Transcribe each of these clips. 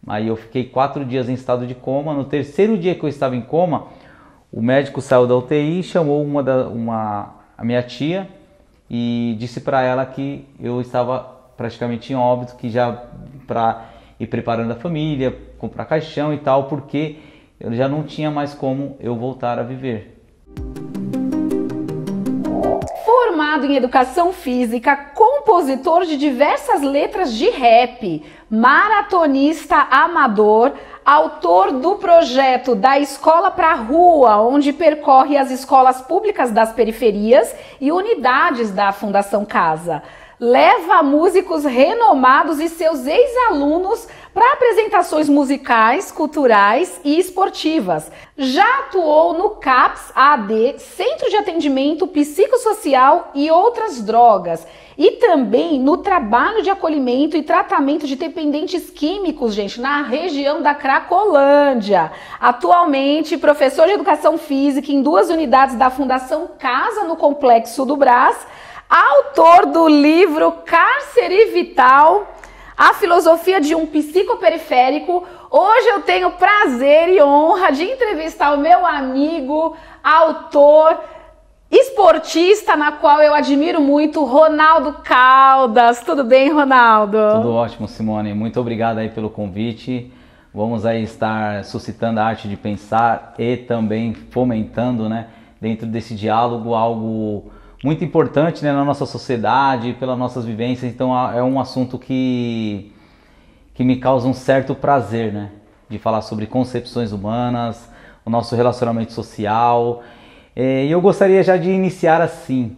Aí eu fiquei 4 dias em estado de coma. No terceiro dia que eu estava em coma, o médico saiu da UTI, chamou a minha tia e disse para ela que eu estava praticamente em óbito, que já para ir preparando a família, comprar caixão e tal, porque eu já não tinha mais como eu voltar a viver. Formado em educação física, compositor de diversas letras de rap, maratonista amador, autor do projeto Da Escola pra Rua, onde percorre as escolas públicas das periferias e unidades da Fundação Casa. Leva músicos renomados e seus ex-alunos para apresentações musicais, culturais e esportivas. Já atuou no CAPS AD, Centro de Atendimento Psicossocial e Outras Drogas, e também no trabalho de acolhimento e tratamento de dependentes químicos, gente, na região da Cracolândia. Atualmente, professor de Educação Física em 2 unidades da Fundação Casa no Complexo do Brás, autor do livro Cárcere Vital, a filosofia de um psicoperiférico. Hoje eu tenho prazer e honra de entrevistar o meu amigo, autor, esportista, na qual eu admiro muito, Ronaldo Caldas. Tudo bem, Ronaldo? Tudo ótimo, Simone. Muito obrigado aí pelo convite. Vamos aí estar suscitando a arte de pensar e também fomentando, né, dentro desse diálogo, algo muito importante, né, na nossa sociedade, pelas nossas vivências. Então é um assunto que me causa um certo prazer, né, de falar sobre concepções humanas, o nosso relacionamento social. E eu gostaria já de iniciar assim: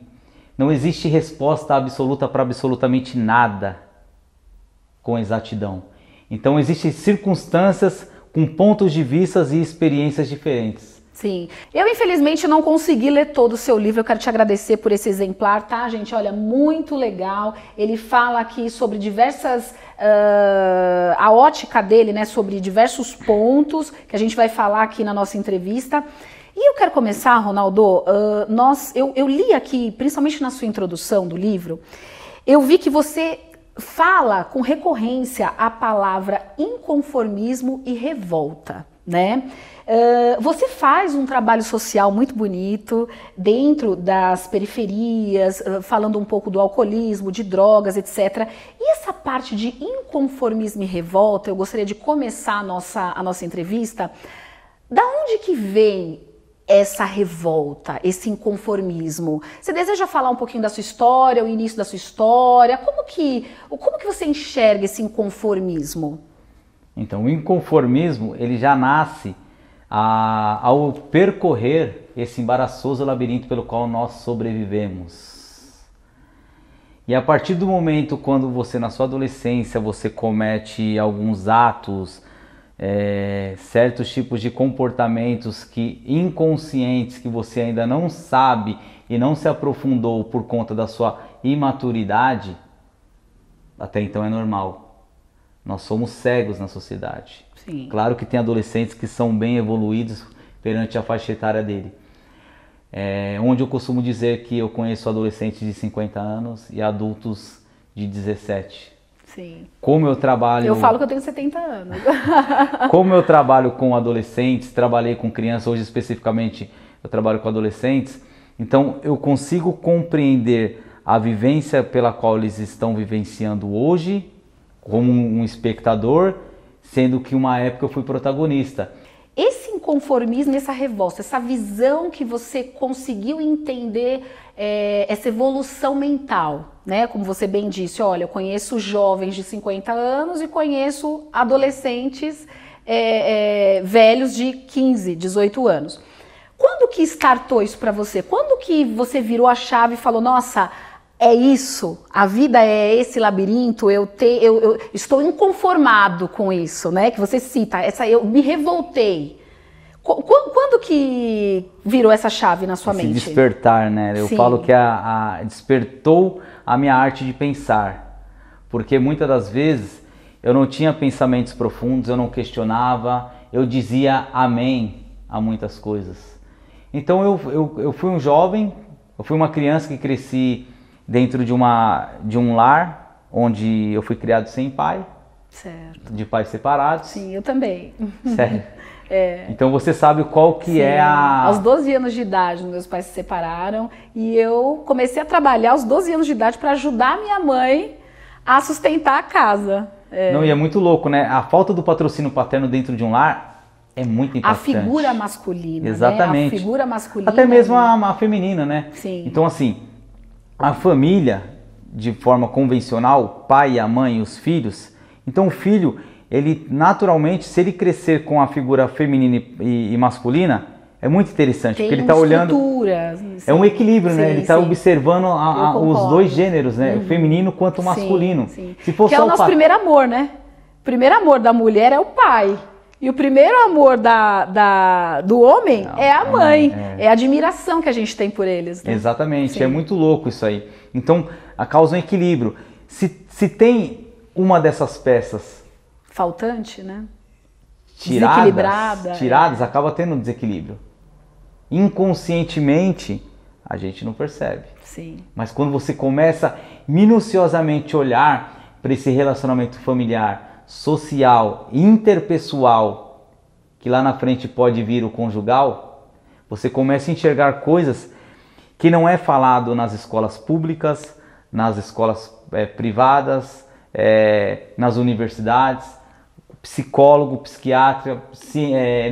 não existe resposta absoluta para absolutamente nada com exatidão. Então existem circunstâncias com pontos de vista e experiências diferentes. Sim, eu infelizmente não consegui ler todo o seu livro. Eu quero te agradecer por esse exemplar, tá, gente? Olha, muito legal. Ele fala aqui sobre diversas, a ótica dele, né, sobre diversos pontos que a gente vai falar aqui na nossa entrevista. E eu quero começar, Ronaldo, eu li aqui, principalmente na sua introdução do livro, eu vi que você fala com recorrência a palavra inconformismo e revolta, né? Você faz um trabalho social muito bonito dentro das periferias, falando um pouco do alcoolismo, de drogas, etc. E essa parte de inconformismo e revolta, eu gostaria de começar a nossa entrevista. Da onde que vem essa revolta, esse inconformismo? Você deseja falar um pouquinho da sua história, o início da sua história? Como que você enxerga esse inconformismo? Então, o inconformismo, ele já nasce ao percorrer esse embaraçoso labirinto pelo qual nós sobrevivemos. E a partir do momento quando você, na sua adolescência, você comete alguns atos, certos tipos de comportamentos que inconscientes, que você ainda não sabe e não se aprofundou por conta da sua imaturidade, até então é normal. Nós somos cegos na sociedade. Sim. Claro que tem adolescentes que são bem evoluídos perante a faixa etária dele. Onde eu costumo dizer que eu conheço adolescentes de 50 anos e adultos de 17. Sim. Como eu trabalho... Eu falo que eu tenho 70 anos. Como eu trabalho com adolescentes, trabalhei com crianças, hoje especificamente eu trabalho com adolescentes, então eu consigo compreender a vivência pela qual eles estão vivenciando hoje, como um espectador, sendo que uma época eu fui protagonista. Esse inconformismo, essa revolta, essa visão que você conseguiu entender, essa evolução mental, né? Como você bem disse, olha, eu conheço jovens de 50 anos e conheço adolescentes velhos de 15, 18 anos. Quando que startou isso para você? Quando que você virou a chave e falou, nossa, é isso, a vida é esse labirinto, eu estou inconformado com isso, né? Que você cita, eu me revoltei. Quando que virou essa chave na sua mente? Despertar, né? Eu falo que despertou a minha arte de pensar. Porque muitas das vezes eu não tinha pensamentos profundos, eu não questionava, eu dizia amém a muitas coisas. Então eu fui um jovem, eu fui uma criança que cresci dentro de um lar onde eu fui criado sem pai, Certo. de pais separados. Sim, eu também. Sério? Então você sabe qual que Sim. é a... Aos 12 anos de idade, meus pais se separaram e eu comecei a trabalhar aos 12 anos de idade para ajudar minha mãe a sustentar a casa. Não, e é muito louco, né? A falta do patrocínio paterno dentro de um lar é muito impactante. A figura masculina, exatamente. Né? A figura masculina. Até mesmo a feminina, né? Sim. Então, assim, a família, de forma convencional, o pai, a mãe e os filhos, então o filho, ele naturalmente, se ele crescer com a figura feminina e masculina, é muito interessante, porque ele está olhando... É um equilíbrio, né? Ele está observando os dois gêneros, né? O feminino quanto o masculino. Sim. Se for que é o nosso primeiro amor, né? O primeiro amor da mulher é o pai. E o primeiro amor do homem é a mãe. É a admiração que a gente tem por eles. Né? Exatamente. Sim. É muito louco isso aí. Então, a causa é um equilíbrio. Se tem uma dessas peças... faltante, né? Tiradas, acaba tendo um desequilíbrio. Inconscientemente, a gente não percebe. Sim. Mas quando você começa minuciosamente a olhar para esse relacionamento familiar, social, interpessoal, que lá na frente pode vir o conjugal, você começa a enxergar coisas que não é falado nas escolas públicas, nas escolas privadas, nas universidades, psicólogo, psiquiatra,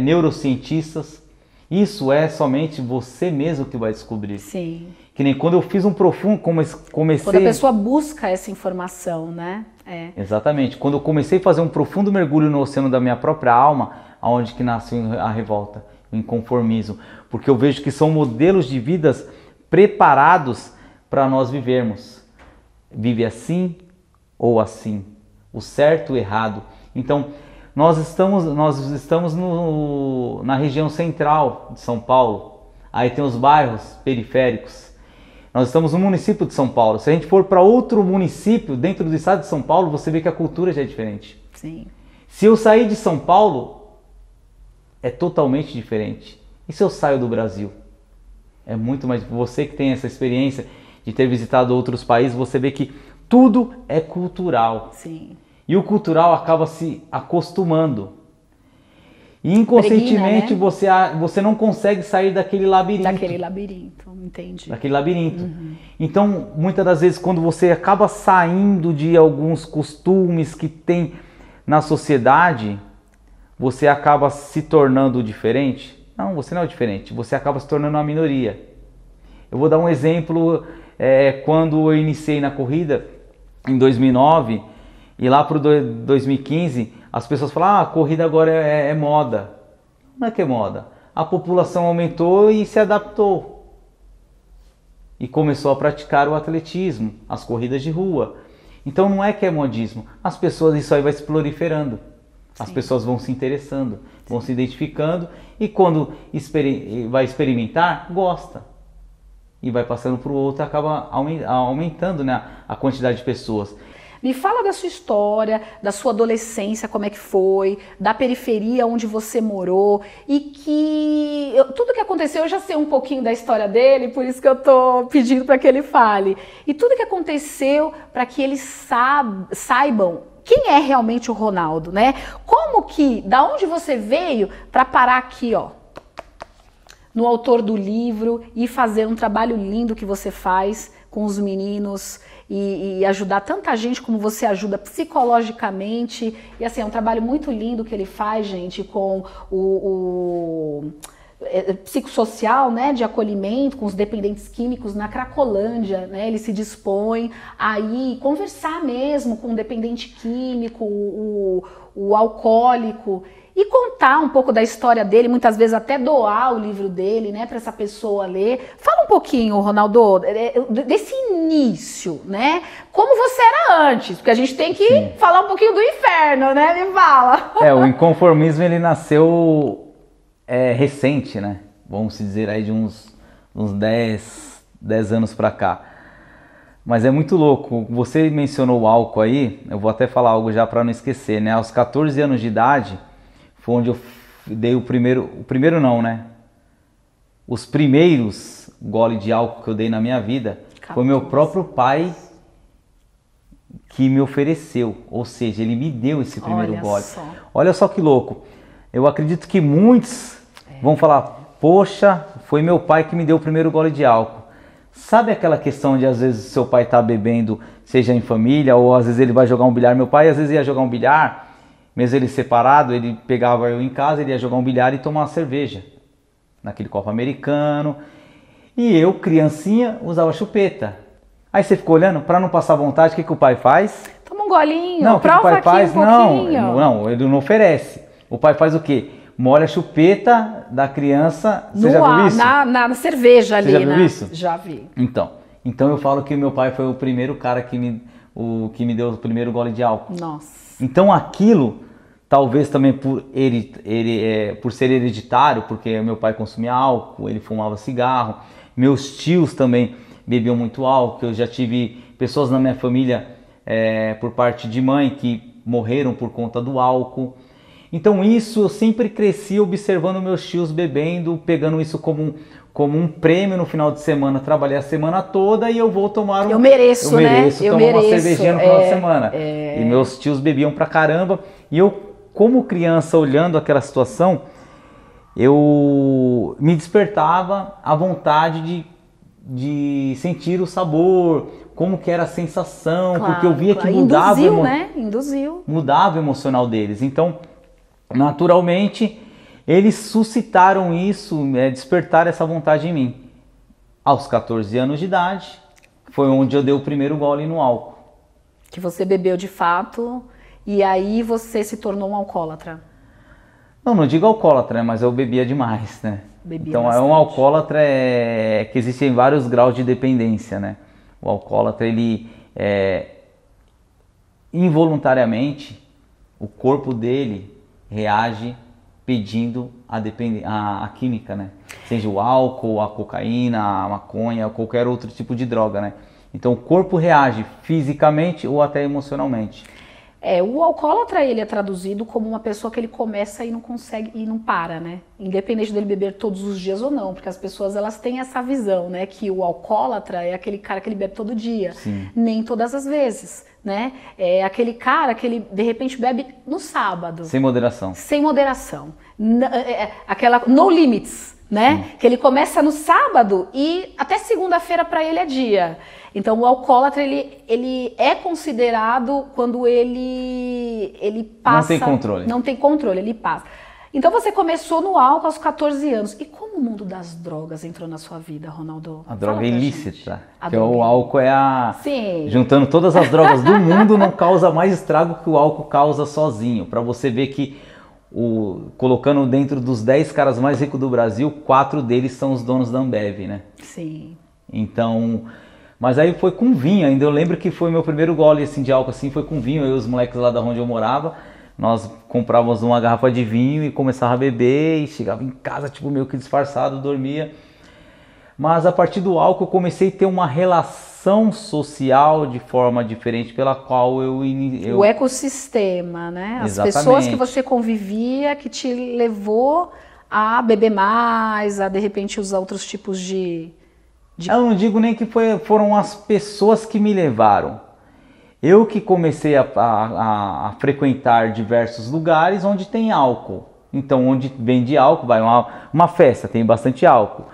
neurocientistas. Isso é somente você mesmo que vai descobrir. Sim. Que nem quando eu fiz um profundo, comecei... Quando a pessoa busca essa informação, né? Exatamente. Quando eu comecei a fazer um profundo mergulho no oceano da minha própria alma, aonde que nasceu a revolta, o inconformismo. Porque eu vejo que são modelos de vidas preparados para nós vivermos. Vive assim ou assim. O certo e o errado. Então, nós estamos na região central de São Paulo. Aí tem os bairros periféricos. Nós estamos no município de São Paulo. Se a gente for para outro município dentro do estado de São Paulo, você vê que a cultura já é diferente. Sim. Se eu sair de São Paulo, é totalmente diferente. E se eu saio do Brasil? É muito mais... Você que tem essa experiência de ter visitado outros países, você vê que tudo é cultural. Sim. E o cultural acaba se acostumando. E inconscientemente, né? Você não consegue sair daquele labirinto. Daquele labirinto, entendi. Daquele labirinto. Então, muitas das vezes, quando você acaba saindo de alguns costumes que tem na sociedade, você acaba se tornando diferente. Não, você não é diferente. Você acaba se tornando uma minoria. Eu vou dar um exemplo. Quando eu iniciei na corrida, em 2009... E lá para o 2015, as pessoas falam, a corrida agora é moda. Não é que é moda. A população aumentou e se adaptou. E começou a praticar o atletismo, as corridas de rua. Então não é que é modismo. As pessoas, isso aí vai se proliferando. Sim. As pessoas vão se interessando, vão se identificando. E quando vai experimentar, gosta. E vai passando para o outro e acaba aumentando, né, a quantidade de pessoas. Me fala da sua história, da sua adolescência, como é que foi, da periferia onde você morou e que tudo que aconteceu, eu já sei um pouquinho da história dele, por isso que eu tô pedindo para que ele fale. E tudo que aconteceu para que eles saibam quem é realmente o Ronaldo, né? Como que, da onde você veio para parar aqui, ó, no autor do livro e fazer um trabalho lindo que você faz com os meninos e ajudar tanta gente como você ajuda psicologicamente. E assim, é um trabalho muito lindo que ele faz, gente, com o psicossocial, né, de acolhimento com os dependentes químicos na Cracolândia, né? Ele se dispõe a ir conversar mesmo com o dependente químico, o alcoólico, e contar um pouco da história dele, muitas vezes até doar o livro dele, né, para essa pessoa ler. Fala um pouquinho, Ronaldo, desse início, né? Como você era antes, porque a gente tem que falar um pouquinho do inferno, né? Me fala. O inconformismo, ele nasceu recente, né? Vamos dizer aí de uns 10 anos para cá. Mas é muito louco. Você mencionou o álcool aí, eu vou até falar algo já para não esquecer, né? Aos 14 anos de idade, foi onde eu dei o primeiro não, né? Os primeiros gole de álcool que eu dei na minha vida foi meu próprio pai que me ofereceu, ou seja, ele me deu esse primeiro Olha gole. só. Olha só que louco. Eu acredito que muitos vão falar, poxa, foi meu pai que me deu o primeiro gole de álcool. Sabe aquela questão de às vezes seu pai tá bebendo, seja em família, ou às vezes ele vai jogar um bilhar. Meu pai às vezes ia jogar um bilhar, mesmo ele separado, ele pegava eu em casa, ele ia jogar um bilhar e tomar uma cerveja, naquele copo americano. E eu, criancinha, usava chupeta. Aí você ficou olhando, para não passar vontade, o que o pai faz? Toma um golinho, Não, o que o pai faz? pouquinho. Não, ele não oferece. O pai faz o quê? Molha a chupeta da criança. Você já viu isso? Na cerveja ali, Você já viu isso? Já vi. Então eu falo que meu pai foi o primeiro cara que me deu o primeiro gole de álcool. Nossa. Então aquilo, talvez também por por ser hereditário, porque meu pai consumia álcool, ele fumava cigarro, meus tios também bebiam muito álcool, eu já tive pessoas na minha família, por parte de mãe, que morreram por conta do álcool. Então isso eu sempre cresci observando meus tios bebendo, pegando isso como um prêmio no final de semana. Trabalhei a semana toda e eu vou tomar Eu mereço tomar uma cervejinha no final de semana. E meus tios bebiam pra caramba. E eu, como criança, olhando aquela situação, eu me despertava a vontade de sentir o sabor, como que era a sensação, Claro, porque eu via que Induziu. mudava o emocional deles. Então, naturalmente, eles suscitaram isso, despertaram essa vontade em mim. Aos 14 anos de idade, foi onde eu dei o primeiro gole no álcool. Que você bebeu de fato, e aí você se tornou um alcoólatra. Não digo alcoólatra, mas eu bebia demais, né? Então bastante. um alcoólatra que existem vários graus de dependência, né? O alcoólatra, ele involuntariamente, o corpo dele reage pedindo a química, né? Seja o álcool, a cocaína, a maconha, qualquer outro tipo de droga, né? Então o corpo reage fisicamente ou até emocionalmente. O alcoólatra, ele é traduzido como uma pessoa que ele começa e não consegue, e não para, né? Independente dele beber todos os dias ou não, porque as pessoas, elas têm essa visão, né? Que o alcoólatra é aquele cara que ele bebe todo dia. Sim. Nem todas as vezes, né? É aquele cara que ele, de repente, bebe no sábado. Sem moderação. Sem moderação. Aquela no limits, né? Sim. Que ele começa no sábado e até segunda-feira para ele é dia. Então o alcoólatra, ele é considerado quando ele passa... Não tem controle. Não tem controle, ele passa. Então você começou no álcool aos 14 anos. E como o mundo das drogas entrou na sua vida, Ronaldo? A droga é ilícita. Porque o álcool Sim. Juntando todas as drogas do mundo, não causa mais estrago que o álcool causa sozinho. Para você ver que, colocando dentro dos 10 caras mais ricos do Brasil, 4 deles são os donos da Ambev, né? Sim. Então... Mas aí foi com vinho ainda. Eu lembro que foi meu primeiro gole assim, de álcool, assim, foi com vinho. Eu e os moleques lá da onde eu morava, nós comprávamos uma garrafa de vinho e começava a beber. E chegava em casa, tipo, meio que disfarçado, dormia. Mas a partir do álcool eu comecei a ter uma relação social de forma diferente, pela qual O ecossistema, né? As Exatamente. Pessoas que você convivia, que te levou a beber mais, a de repente usar outros tipos de... Eu não digo nem que foram as pessoas que me levaram. Eu que comecei a frequentar diversos lugares onde tem álcool. Então, onde vende álcool, vai uma festa, tem bastante álcool.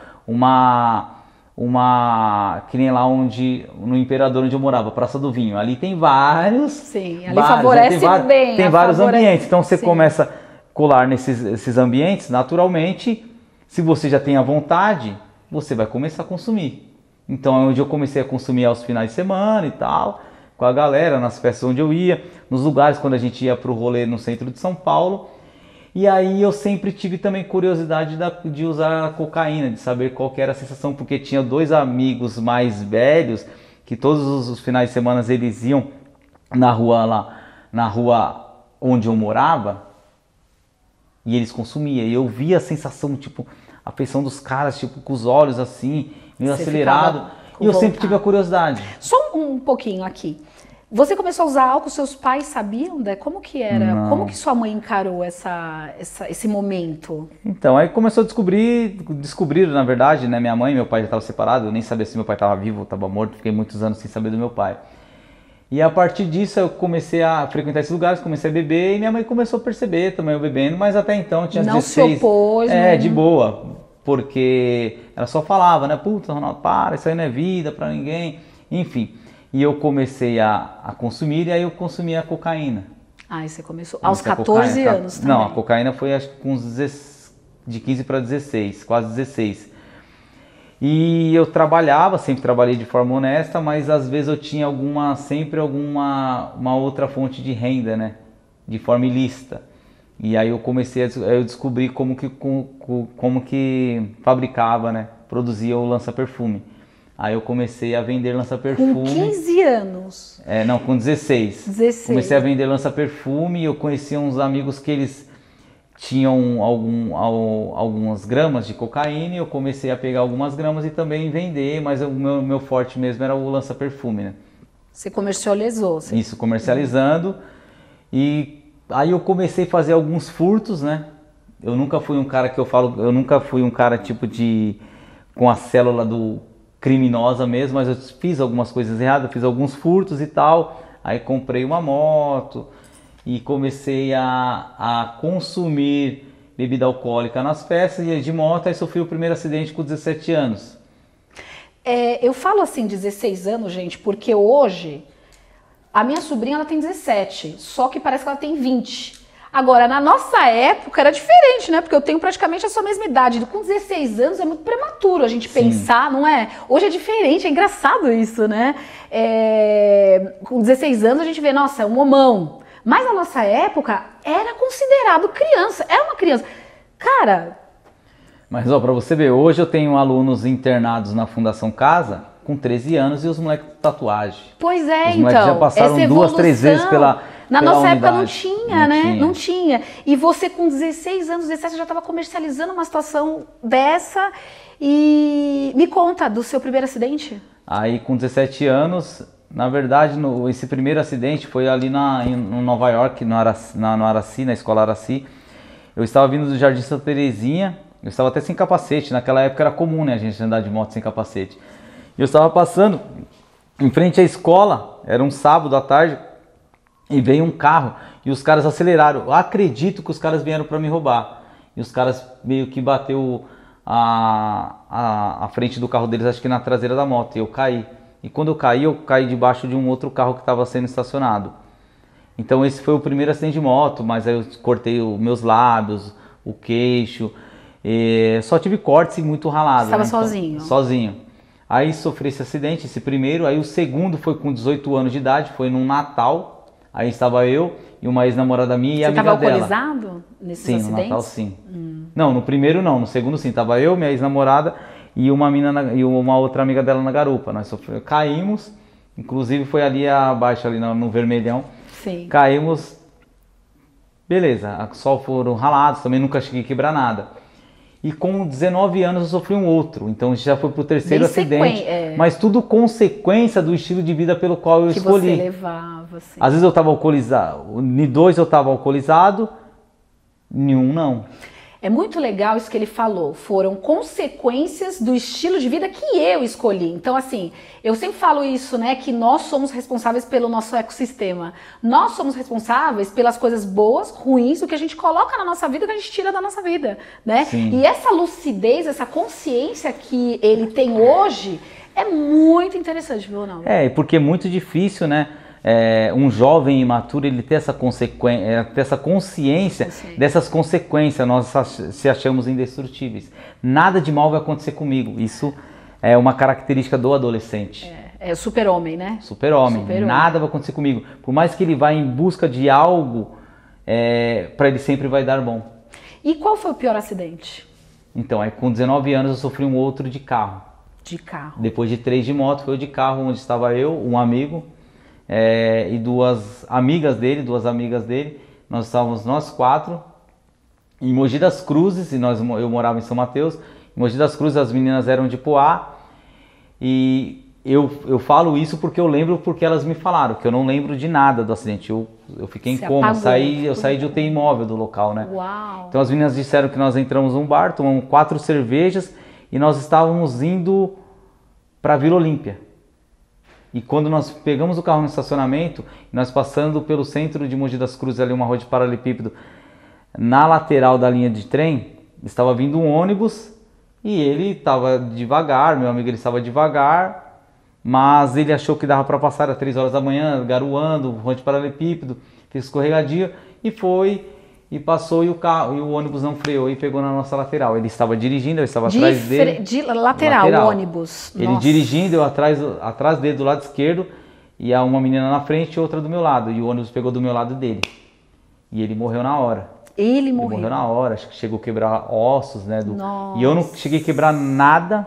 Que nem lá no Imperador, onde eu morava, Praça do Vinho. Ali tem vários... Sim, ali favorece bem. Tem vários ambientes. Então, você sim. começa a colar nesses ambientes, naturalmente, se você já tem a vontade... você vai começar a consumir. Então é onde eu comecei a consumir aos finais de semana e tal, com a galera, nas festas onde eu ia, nos lugares quando a gente ia pro rolê no centro de São Paulo. E aí eu sempre tive também curiosidade de usar a cocaína, de saber qual que era a sensação, porque tinha 2 amigos mais velhos, que todos os finais de semana eles iam na rua onde eu morava, e eles consumiam. E eu via a sensação, tipo... a feição dos caras, tipo, com os olhos assim, meio acelerado. E eu sempre tive a curiosidade. Só um pouquinho aqui. Você começou a usar álcool, seus pais sabiam, né? Como que era? Não. Como que sua mãe encarou esse momento? Então, aí começou a descobrir, na verdade, né? Minha mãe e meu pai já estavam separados, eu nem sabia se meu pai estava vivo ou estava morto, fiquei muitos anos sem saber do meu pai. E a partir disso eu comecei a frequentar esses lugares, comecei a beber e minha mãe começou a perceber também eu bebendo, mas até então eu tinha Não 16. se opôs, De boa, porque ela só falava, né? Puta, Ronaldo, para, isso aí não é vida pra ninguém. Enfim, e eu comecei a consumir e aí eu consumia a cocaína. Ah, e você começou aos 14 anos também. Não, a cocaína foi acho que com de 15 para 16, quase 16. E eu trabalhava, sempre trabalhei de forma honesta, mas às vezes eu tinha sempre uma outra fonte de renda, né? De forma ilícita. E aí eu descobri como que fabricava, né? Produzia o lança-perfume. Aí eu comecei a vender lança-perfume. Com 15 anos? Não, com 16. 16. Comecei a vender lança-perfume e eu conheci uns amigos que eles tinham algumas gramas de cocaína e eu comecei a pegar algumas gramas e também vender, mas o meu forte mesmo era o lança-perfume, né? Você comercializou? Isso, comercializando. E aí eu comecei a fazer alguns furtos, né? Eu nunca fui um cara eu nunca fui um cara tipo com a célula criminosa mesmo, mas eu fiz algumas coisas erradas, fiz alguns furtos e tal. Aí comprei uma moto e comecei a consumir bebida alcoólica nas festas e de moto, aí sofri o primeiro acidente com 17 anos. Eu falo assim 16 anos, gente, porque hoje a minha sobrinha ela tem 17, só que parece que ela tem 20. Agora, na nossa época era diferente, né? Porque eu tenho praticamente a sua mesma idade. Com 16 anos é muito prematuro a gente pensar, não é? Hoje é diferente, é engraçado isso, né? Com 16 anos a gente vê, nossa, é um homão. Mas na nossa época era considerado criança, era uma criança. Cara... Mas ó, pra você ver, hoje eu tenho alunos internados na Fundação Casa com 13 anos e os moleques com tatuagem. Pois é, os moleques já passaram 2, 3 vezes pela Na nossa unidade. época não tinha, né? Não tinha. E você com 16 anos, 17, já estava comercializando uma situação dessa. E me conta do seu primeiro acidente. Aí com 17 anos... Na verdade, esse primeiro acidente foi ali em Nova York, no Araci, na escola Araci. Eu estava vindo do Jardim Santa Terezinha, eu estava até sem capacete, naquela época era comum, né, a gente andar de moto sem capacete. E eu estava passando em frente à escola, era um sábado à tarde, e veio um carro, e os caras aceleraram. Eu acredito que os caras vieram para me roubar. E os caras meio que bateu a frente do carro deles, acho que na traseira da moto, e eu caí. E quando eu caí debaixo de um outro carro que estava sendo estacionado. Então esse foi o primeiro acidente de moto, mas aí eu cortei os meus lábios, o queixo, só tive cortes e muito ralado. Você estava né? sozinho? Então, sozinho. Aí sofri esse acidente, esse primeiro, aí o segundo foi com 18 anos de idade, foi num Natal, aí estava eu e uma ex-namorada minha e a amiga dela. Você estava alcoolizado nesses acidentes? Sim, no Natal sim. Não, no primeiro não, no segundo sim, estava eu, minha ex-namorada, e uma outra amiga dela na garupa. Nós caímos, inclusive foi ali abaixo, ali no Vermelhão. Sim. Caímos, beleza, só foram ralados, também nunca cheguei a quebrar nada. E com 19 anos eu sofri um outro, então já foi pro terceiro acidente. Mas tudo consequência do estilo de vida pelo qual eu escolhi. Que você levava, assim. Às vezes eu estava alcoolizado, em 2 eu estava alcoolizado, em 1 não. É muito legal isso que ele falou, foram consequências do estilo de vida que eu escolhi. Então, assim, eu sempre falo isso, né, que nós somos responsáveis pelo nosso ecossistema. Nós somos responsáveis pelas coisas boas, ruins, o que a gente coloca na nossa vida, o que a gente tira da nossa vida, né? Sim. E essa lucidez, essa consciência que ele tem hoje é muito interessante, viu, Ronaldo? Porque é muito difícil, né? Um jovem imaturo ele ter essa consciência dessas consequências, nós se achamos indestrutíveis. Nada de mal vai acontecer comigo. Isso é uma característica do adolescente. É o super-homem, né? Super-homem. Nada vai acontecer comigo. Por mais que ele vá em busca de algo, para ele sempre vai dar bom. E qual foi o pior acidente? Então, com 19 anos eu sofri um outro de carro. De carro. Depois de 3 de moto, foi o de carro, onde estava eu, um amigo, e 2 amigas dele, nós estávamos nós 4 em Mogi das Cruzes, e eu morava em São Mateus. Em Mogi das Cruzes as meninas eram de Poá, e eu falo isso porque eu lembro, porque elas me falaram, que eu não lembro de nada do acidente. Eu fiquei em coma, eu saí de UTI móvel do local, né? Uau. Então as meninas disseram que nós entramos num bar, tomamos 4 cervejas e nós estávamos indo para Vila Olímpia. E quando nós pegamos o carro no estacionamento, nós passando pelo centro de Mogi das Cruzes, ali uma rua de paralelepípedo, na lateral da linha de trem, estava vindo um ônibus e ele estava devagar, meu amigo ele estava devagar, mas ele achou que dava para passar às 3 horas da manhã, garoando, rua de paralelepípedo, fez escorregadia e foi e passou e o ônibus não freou e pegou na nossa lateral. Ele estava dirigindo, eu estava atrás dele. De lateral, o ônibus. Ele Nossa. dirigindo, eu atrás dele do lado esquerdo, e uma menina na frente e outra do meu lado. E o ônibus pegou do meu lado dele. E ele morreu na hora. Ele morreu na hora, acho que chegou a quebrar ossos, né? Nossa. E eu não cheguei a quebrar nada,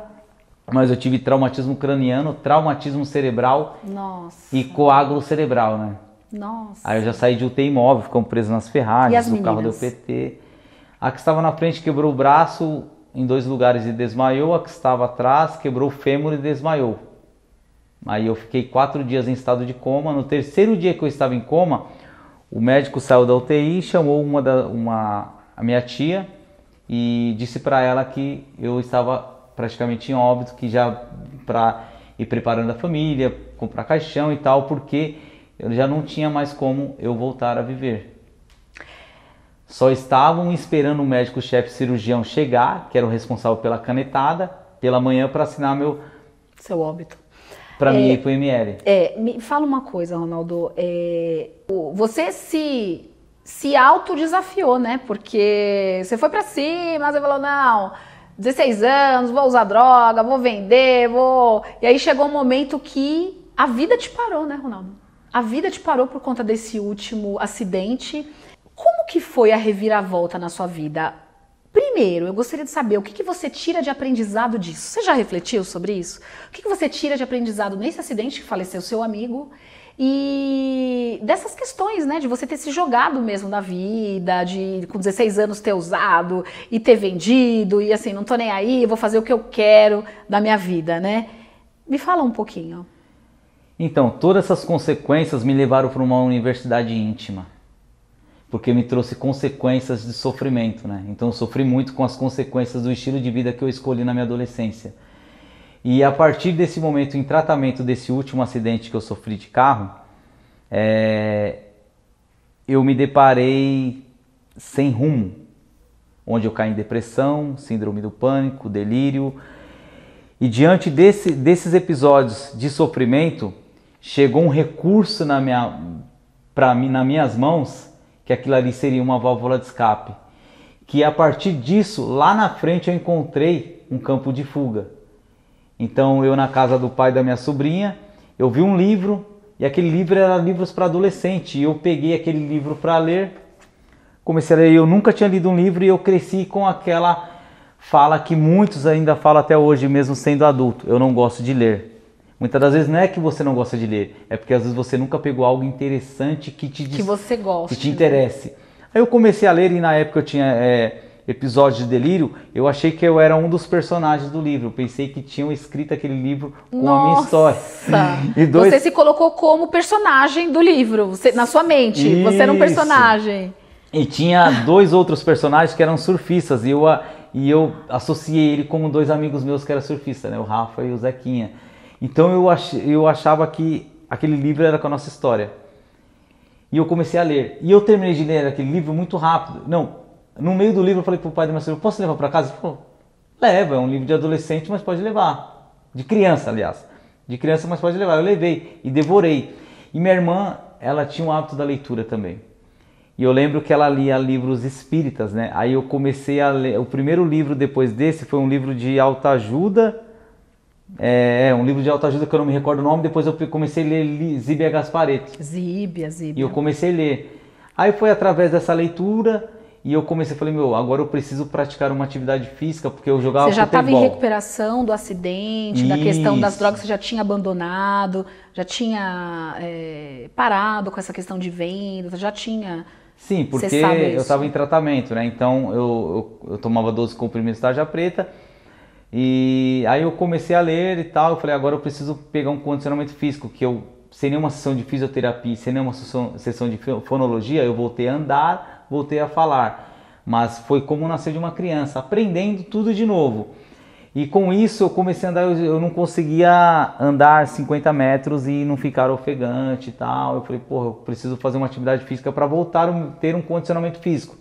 mas eu tive traumatismo craniano, traumatismo cerebral. Nossa. E coágulo cerebral, né? Nossa. Aí eu já saí de UTI móvel, ficamos presos nas ferragens, do carro deu PT. A que estava na frente quebrou o braço em 2 lugares e desmaiou, a que estava atrás quebrou o fêmur e desmaiou. Aí eu fiquei 4 dias em estado de coma. No 3º dia que eu estava em coma, o médico saiu da UTI, chamou a minha tia e disse para ela que eu estava praticamente em óbito, que já para ir preparando a família, comprar caixão e tal, porque eu já não tinha mais como eu voltar a viver. Só estavam esperando o médico-chefe cirurgião chegar, que era o responsável pela canetada, pela manhã para assinar seu óbito. Para mim ir pro ML. Me fala uma coisa, Ronaldo. Você se autodesafiou, né? Porque você foi para cima, você falou, não, 16 anos, vou usar droga, vou vender, vou... E aí chegou um momento que a vida te parou, né, Ronaldo? A vida te parou por conta desse último acidente. Como que foi a reviravolta na sua vida? Primeiro, eu gostaria de saber o que você tira de aprendizado disso. Você já refletiu sobre isso? O que você tira de aprendizado nesse acidente que faleceu seu amigo? E dessas questões, né, de você ter se jogado mesmo na vida, de com 16 anos ter usado e ter vendido, e assim, não tô nem aí, vou fazer o que eu quero da minha vida, né? Me fala um pouquinho. Então, todas essas consequências me levaram para uma universidade íntima, porque me trouxe consequências de sofrimento, né? Então eu sofri muito com as consequências do estilo de vida que eu escolhi na minha adolescência. E a partir desse momento, em tratamento desse último acidente que eu sofri de carro, eu me deparei sem rumo, onde eu caí em depressão, síndrome do pânico, delírio. E diante desses episódios de sofrimento, chegou um recurso nas minhas mãos, que aquilo ali seria uma válvula de escape. Que a partir disso, lá na frente eu encontrei um campo de fuga. Então eu na casa do pai da minha sobrinha, eu vi um livro, e aquele livro era livros para adolescente, e eu peguei aquele livro para ler, comecei a ler, eu nunca tinha lido um livro e eu cresci com aquela fala que muitos ainda falam até hoje, mesmo sendo adulto, eu não gosto de ler. Muitas das vezes não é que você não gosta de ler, é porque às vezes você nunca pegou algo interessante que você gosta, que te interesse. Aí eu comecei a ler e na época eu tinha episódios de delírio, eu achei que eu era um dos personagens do livro, eu pensei que tinham escrito aquele livro com a minha história. Você se colocou como personagem do livro, na sua mente, isso. Você era um personagem. E tinha 2 outros personagens que eram surfistas e eu associei ele como 2 amigos meus que eram surfistas, né? O Rafa e o Zequinha. Então eu achava que aquele livro era com a nossa história. E eu comecei a ler. E eu terminei de ler aquele livro muito rápido. No meio do livro eu falei pro pai da minha sobrinha, posso levar para casa? Ele falou, leva, é um livro de adolescente, mas pode levar. De criança, aliás. De criança, mas pode levar. Eu levei e devorei. E minha irmã, ela tinha um hábito da leitura também. E eu lembro que ela lia livros espíritas, né? Aí eu comecei a ler. O primeiro livro depois desse foi um livro de autoajuda. Um livro de autoajuda que eu não me recordo o nome. Depois eu comecei a ler Zíbia Gasparetti. Zíbia. E eu comecei a ler. Aí foi através dessa leitura e eu falei, agora eu preciso praticar uma atividade física, porque eu jogava futebol. Você já estava em recuperação do acidente, da questão das drogas, você já tinha abandonado, já tinha parado com essa questão de venda, já tinha... Sim, porque eu estava em tratamento, né? Então eu tomava 12 comprimidos de tarja preta. E aí eu comecei a ler e tal, eu falei, agora eu preciso pegar um condicionamento físico, que eu, sem nenhuma sessão de fisioterapia, sem nenhuma sessão de fonologia, eu voltei a andar, voltei a falar. Mas foi como nascer de uma criança, aprendendo tudo de novo. E com isso eu comecei a andar, eu não conseguia andar 50 metros e não ficar ofegante e tal. Eu falei, porra, eu preciso fazer uma atividade física para voltar a ter um condicionamento físico.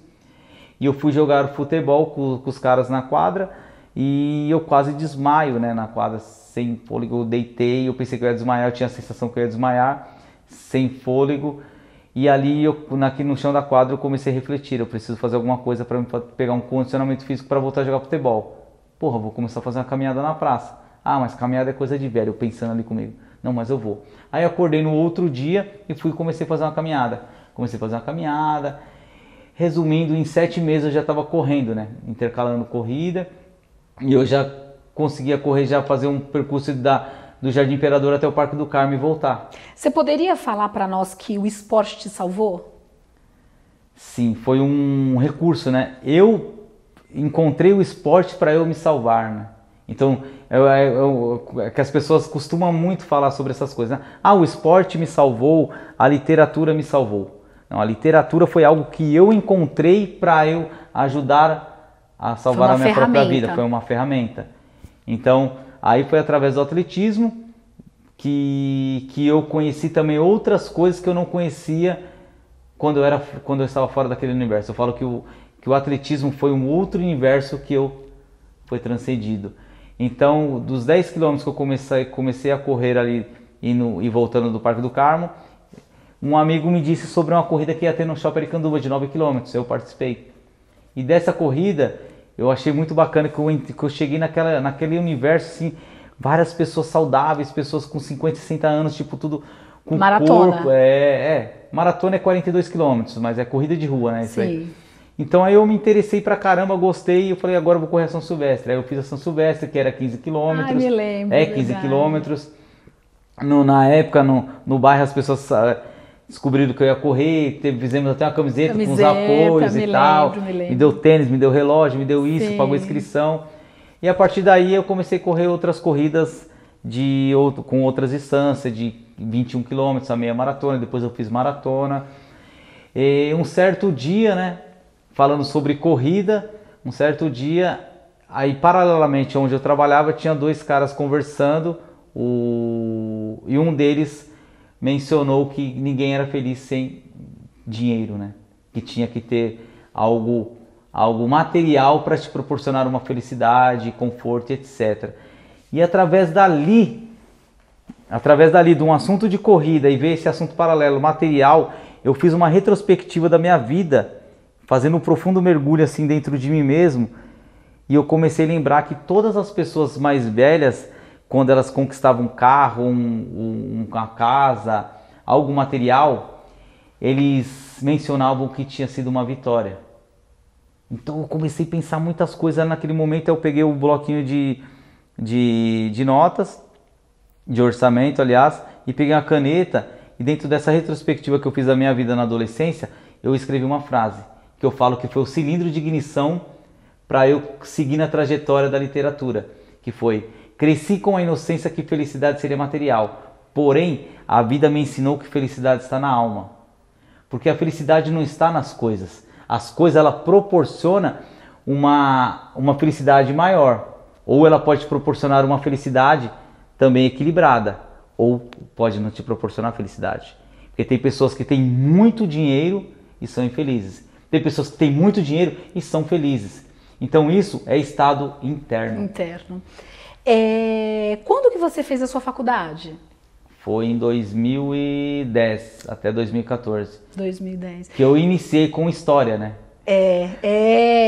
E eu fui jogar futebol com os caras na quadra e eu quase desmaio, né, na quadra, sem fôlego. Eu deitei, eu pensei que eu ia desmaiar, eu tinha a sensação que eu ia desmaiar, sem fôlego. E ali, aqui no chão da quadra, eu comecei a refletir, eu preciso fazer alguma coisa para pegar um condicionamento físico para voltar a jogar futebol. Porra, vou começar a fazer uma caminhada na praça. Ah, mas caminhada é coisa de velho, eu pensando ali comigo. Não, mas eu vou. Aí eu acordei no outro dia e comecei a fazer uma caminhada. Comecei a fazer uma caminhada. Resumindo, em 7 meses eu já estava correndo, né? Intercalando corrida. E eu já conseguia correr, já fazer um percurso do Jardim Imperador até o Parque do Carmo e voltar. Você poderia falar para nós que o esporte te salvou? Sim, foi um recurso, né? Eu encontrei o esporte para eu me salvar, né? Então, que as pessoas costumam muito falar sobre essas coisas, né? Ah, o esporte me salvou, a literatura me salvou. Não, a literatura foi algo que eu encontrei para eu ajudar a salvar a minha própria vida. Foi uma ferramenta. Então, aí foi através do atletismo que eu conheci também outras coisas que eu não conhecia quando eu estava fora daquele universo. Eu falo que o atletismo foi um outro universo que foi transcendido. Então, dos 10 quilômetros que eu comecei a correr ali e voltando do Parque do Carmo, um amigo me disse sobre uma corrida que ia ter no Shopping Aricanduva de 9 quilômetros. Eu participei. E dessa corrida, eu achei muito bacana que eu cheguei naquele universo, assim, várias pessoas saudáveis, pessoas com 50, 60 anos, tipo, tudo com maratona. Corpo. Maratona é 42 quilômetros, mas é corrida de rua, né? Isso Sim. Aí. Então aí eu me interessei pra caramba, gostei e eu falei, agora eu vou correr a São Silvestre. Aí eu fiz a São Silvestre, que era 15 quilômetros. Ah, me lembro. 15 quilômetros. Na época, no bairro, as pessoas descobriram que eu ia correr, fizemos até uma camiseta com os apoios e tal. Me deu tênis, me deu relógio, me deu isso, pagou inscrição. E a partir daí eu comecei a correr outras corridas com outras distâncias, de 21 quilômetros, a meia maratona, depois eu fiz maratona. E um certo dia, né? Falando sobre corrida, um certo dia, aí paralelamente onde eu trabalhava, tinha 2 caras conversando, e um deles mencionou que ninguém era feliz sem dinheiro, né? Que tinha que ter algo material para te proporcionar uma felicidade, conforto, etc. E através dali, de um assunto de corrida e ver esse assunto paralelo, material, eu fiz uma retrospectiva da minha vida, fazendo um profundo mergulho assim dentro de mim mesmo, e eu comecei a lembrar que todas as pessoas mais velhas, quando elas conquistavam um carro, uma casa, algo material, eles mencionavam que tinha sido uma vitória. Então eu comecei a pensar muitas coisas naquele momento. Eu peguei o bloquinho de notas, de orçamento, aliás, e peguei uma caneta, e dentro dessa retrospectiva que eu fiz da minha vida na adolescência, eu escrevi uma frase que eu falo que foi o cilindro de ignição para eu seguir na trajetória da literatura, que foi: cresci com a inocência que felicidade seria material, porém a vida me ensinou que felicidade está na alma, porque a felicidade não está nas coisas. As coisas, ela proporciona uma felicidade maior, ou ela pode proporcionar uma felicidade também equilibrada, ou pode não te proporcionar felicidade, porque tem pessoas que têm muito dinheiro e são infelizes. Tem pessoas que têm muito dinheiro e são felizes. Então isso é estado interno. Quando que você fez a sua faculdade? Foi em 2010 até 2014. 2010. Que eu iniciei com história, né?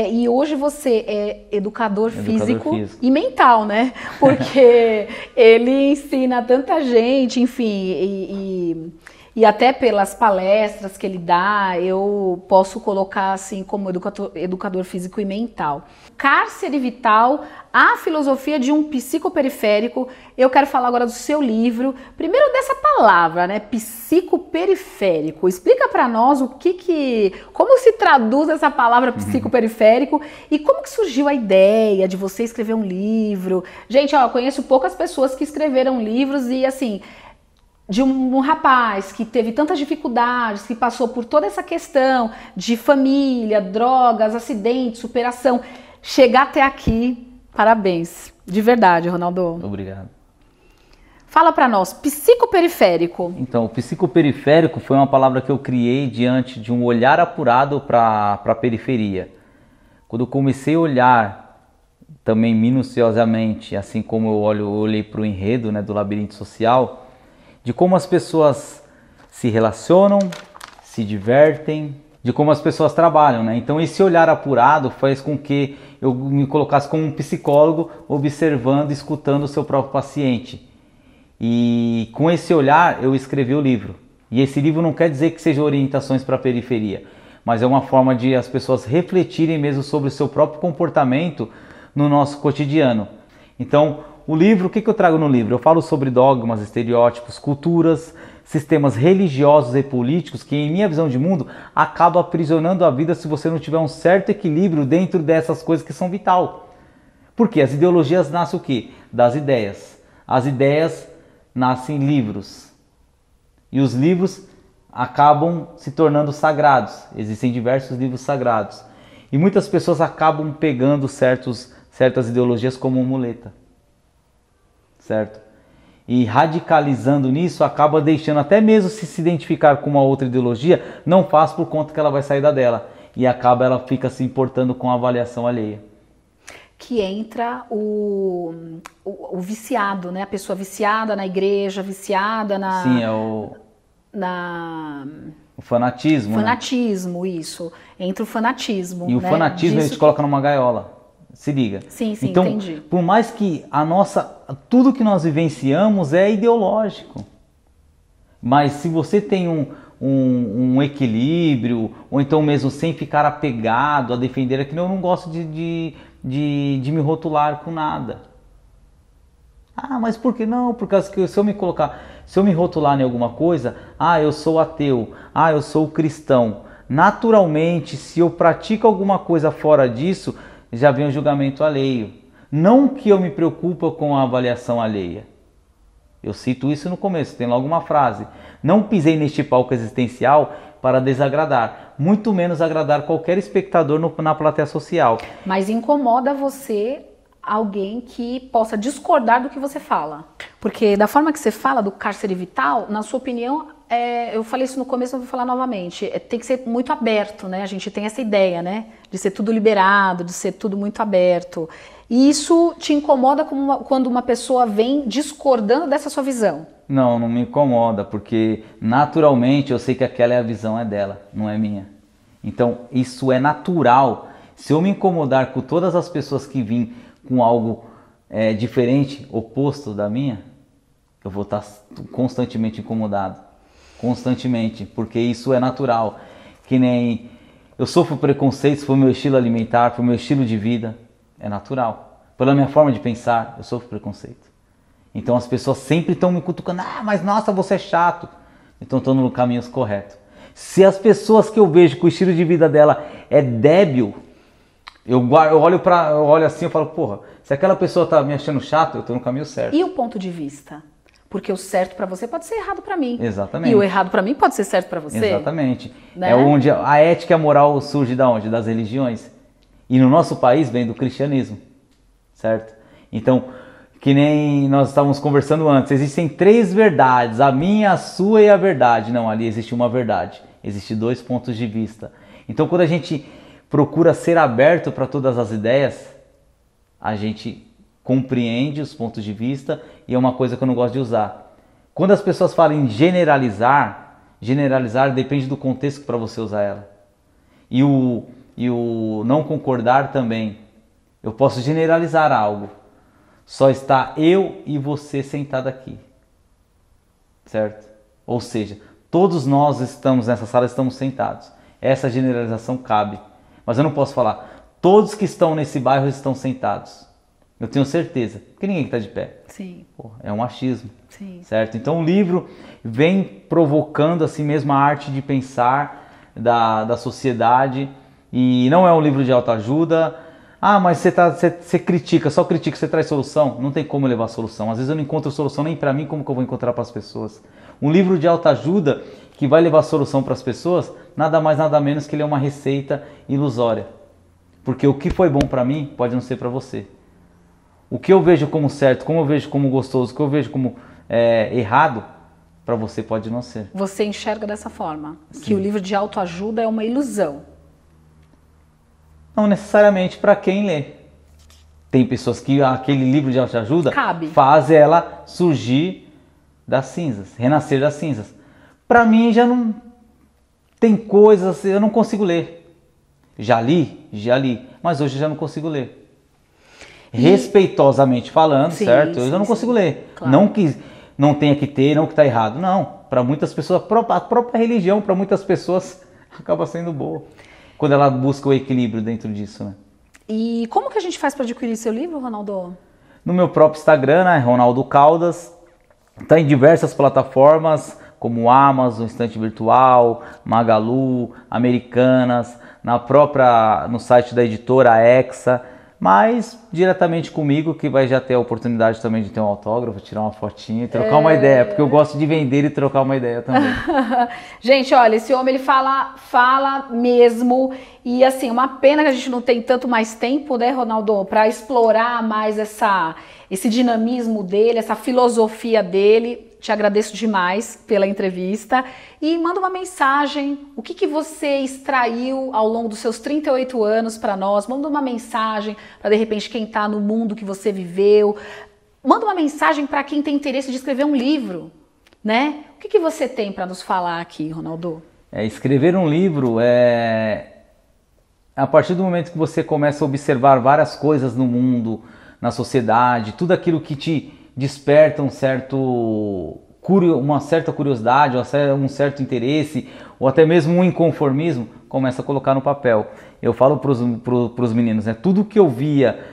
E hoje você é educador físico e mental, né? Porque ele ensina tanta gente, enfim, e até pelas palestras que ele dá, eu posso colocar assim como educador físico e mental. Cárcere Vital, a filosofia de um psicoperiférico. Eu quero falar agora do seu livro. Primeiro dessa palavra, né? Psicoperiférico. Explica para nós como se traduz essa palavra psicoperiférico e como que surgiu a ideia de você escrever um livro. Gente, eu conheço poucas pessoas que escreveram livros e assim, de um rapaz que teve tantas dificuldades, que passou por toda essa questão de família, drogas, acidentes, superação, chegar até aqui, parabéns. De verdade, Ronaldo. Obrigado. Fala para nós, psicoperiférico. Então, o psicoperiférico foi uma palavra que eu criei diante de um olhar apurado para a periferia. Quando eu comecei a olhar também minuciosamente, assim como eu olhei para o enredo, né, do labirinto social, de como as pessoas se relacionam, se divertem, de como as pessoas trabalham, né? Então esse olhar apurado faz com que eu me colocasse como um psicólogo observando, escutando o seu próprio paciente. E com esse olhar eu escrevi o livro. E esse livro não quer dizer que seja orientações para a periferia, mas é uma forma de as pessoas refletirem mesmo sobre o seu próprio comportamento no nosso cotidiano. Então, o livro, o que eu trago no livro? Eu falo sobre dogmas, estereótipos, culturas, sistemas religiosos e políticos que, em minha visão de mundo, acabam aprisionando a vida se você não tiver um certo equilíbrio dentro dessas coisas que são vital. Porque as ideologias nascem o quê? Das ideias. As ideias nascem livros. E os livros acabam se tornando sagrados. Existem diversos livros sagrados. E muitas pessoas acabam pegando certas ideologias como muleta. Certo? E radicalizando nisso, acaba deixando, até mesmo se identificar com uma outra ideologia, não faz por conta que ela vai sair da dela. E ela fica se importando com a avaliação alheia. Que entra o viciado, né? A pessoa viciada na igreja, viciada na... Sim, o fanatismo. Fanatismo, né? Isso. Entra o fanatismo. E o fanatismo a gente coloca numa gaiola. Se liga. Sim, então, entendi. Por mais que tudo que nós vivenciamos é ideológico. Mas se você tem um equilíbrio, ou então mesmo sem ficar apegado a defender aquilo, eu não gosto de me rotular com nada. Ah, mas por que não? Porque se eu me rotular em alguma coisa, eu sou ateu, eu sou cristão. Naturalmente, se eu pratico alguma coisa fora disso, já vem o julgamento alheio. Não que eu me preocupe com a avaliação alheia. Eu cito isso no começo, tem logo uma frase. Não pisei neste palco existencial para desagradar, muito menos agradar qualquer espectador na plateia social. Mas incomoda você alguém que possa discordar do que você fala? Porque da forma que você fala do cárcere vital, na sua opinião, eu falei isso no começo, eu vou falar novamente, tem que ser muito aberto, né? A gente tem essa ideia, né? De ser tudo liberado, de ser tudo muito aberto. E isso te incomoda quando uma pessoa vem discordando dessa sua visão? Não me incomoda, porque naturalmente eu sei que aquela visão é dela, não é minha. Então isso é natural. Se eu me incomodar com todas as pessoas que vêm com algo diferente, oposto da minha, eu vou estar constantemente incomodado. Constantemente, porque isso é natural. Que nem eu sofro preconceitos por meu estilo alimentar, por meu estilo de vida. É natural. Pela minha forma de pensar, eu sofro preconceito. Então as pessoas sempre estão me cutucando. Mas nossa, você é chato. Então estou no caminho correto. Se as pessoas que eu vejo que o estilo de vida dela é débil, eu olho assim e falo, porra, se aquela pessoa está me achando chato, eu estou no caminho certo. E o ponto de vista? Porque o certo para você pode ser errado para mim. Exatamente. E o errado para mim pode ser certo para você. Exatamente. Né? É onde a ética e a moral surge da onde? Das religiões. E no nosso país vem do cristianismo. Certo? Então, que nem nós estávamos conversando antes, existem 3 verdades, a minha, a sua e a verdade. Não, ali existe uma verdade. Existem 2 pontos de vista. Então, quando a gente procura ser aberto para todas as ideias, a gente compreende os pontos de vista, e é uma coisa que eu não gosto de usar. Quando as pessoas falam em generalizar depende do contexto para você usar ela. E o não concordar também. Eu posso generalizar algo. Só está eu e você sentado aqui. Certo? Ou seja, todos nós estamos nessa sala, estamos sentados. Essa generalização cabe. Mas eu não posso falar, todos que estão nesse bairro estão sentados. Eu tenho certeza, porque ninguém está de pé. Sim. É um achismo. Sim. Certo? Então o livro vem provocando assim mesmo a arte de pensar da sociedade. E não é um livro de autoajuda. Mas você critica, só critica, você traz solução. Não tem como levar solução. Às vezes eu não encontro solução nem para mim, como que eu vou encontrar para as pessoas? Um livro de autoajuda que vai levar solução para as pessoas, nada mais nada menos que ele é uma receita ilusória. Porque o que foi bom para mim pode não ser para você. O que eu vejo como certo, como eu vejo como gostoso, o que eu vejo como errado, para você pode não ser. Você enxerga dessa forma, que o livro de autoajuda é uma ilusão. Não necessariamente para quem lê. Tem pessoas que aquele livro de autoajuda faz ela surgir das cinzas, renascer das cinzas. Para mim já não tem coisas, eu não consigo ler. Já li, mas hoje eu já não consigo ler. Respeitosamente falando, certo? Eu já não consigo ler. Claro. Não que não tenha que ter, não que está errado. Não, para muitas pessoas, a própria religião, para muitas pessoas, acaba sendo boa. Quando ela busca o equilíbrio dentro disso, né? E como que a gente faz para adquirir seu livro, Ronaldo? No meu próprio Instagram, né, Ronaldo Caldas. Está em diversas plataformas, como Amazon, Estante Virtual, Magalu, Americanas, no site da editora Hexa, mas diretamente comigo, que vai já ter a oportunidade também de ter um autógrafo, tirar uma fotinha e trocar uma ideia, porque eu gosto de vender e trocar uma ideia também. Gente, olha, esse homem ele fala mesmo, e assim, uma pena que a gente não tem tanto mais tempo, né, Ronaldo, para explorar mais esse dinamismo dele, essa filosofia dele. Te agradeço demais pela entrevista e manda uma mensagem, o que você extraiu ao longo dos seus 38 anos para nós, manda uma mensagem para de repente quem está no mundo que você viveu, manda uma mensagem para quem tem interesse de escrever um livro, né? O que você tem para nos falar aqui, Ronaldo? Escrever um livro a partir do momento que você começa a observar várias coisas no mundo, na sociedade, tudo aquilo que te desperta uma certa curiosidade, um certo interesse, ou até mesmo um inconformismo, começa a colocar no papel. Eu falo para os meninos, né? Tudo que eu via,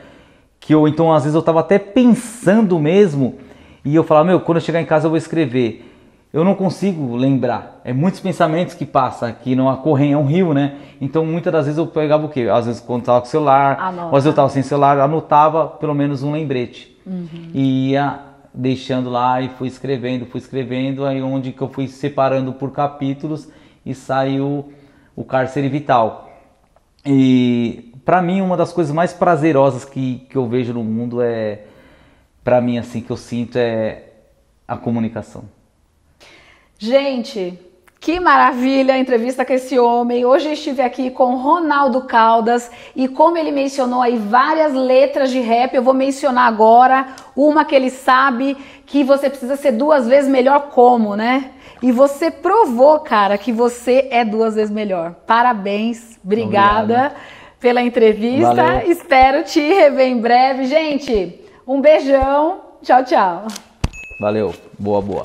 então às vezes eu estava até pensando mesmo, e eu falava, quando eu chegar em casa eu vou escrever. Eu não consigo lembrar, muitos pensamentos que passam aqui, é um rio, né? Então muitas das vezes eu pegava o quê? Às vezes quando estava com o celular, às vezes eu estava sem celular, anotava pelo menos um lembrete. E ia deixando lá e fui escrevendo, aí onde que eu fui separando por capítulos e saiu o Cárcere Vital. E para mim uma das coisas mais prazerosas que eu vejo no mundo para mim assim, que eu sinto a comunicação. Gente, que maravilha a entrevista com esse homem. Hoje eu estive aqui com Ronaldo Caldas e como ele mencionou aí várias letras de rap, eu vou mencionar agora uma que ele sabe que você precisa ser 2 vezes melhor como, né? E você provou, cara, que você é 2 vezes melhor. Parabéns, obrigada pela entrevista. Valeu. Espero te rever em breve. Gente, um beijão. Tchau, tchau. Valeu. Boa.